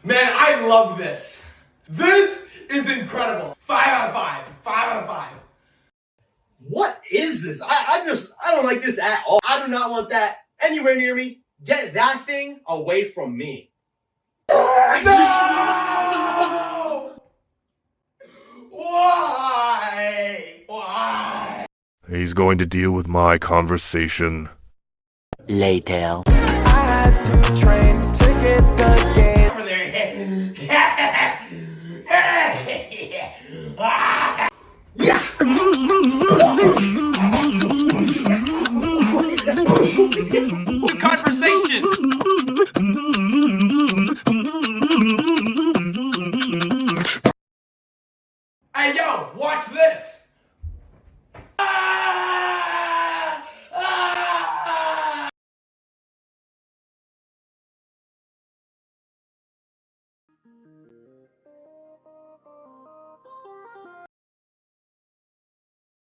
Man, I love this. This is incredible. 5 out of 5. 5 out of 5. What is this? I don't like this at all. I do not want that anywhere near me. Get that thing away from me. No! Why? Why? He's going to deal with my conversation Later. I had to train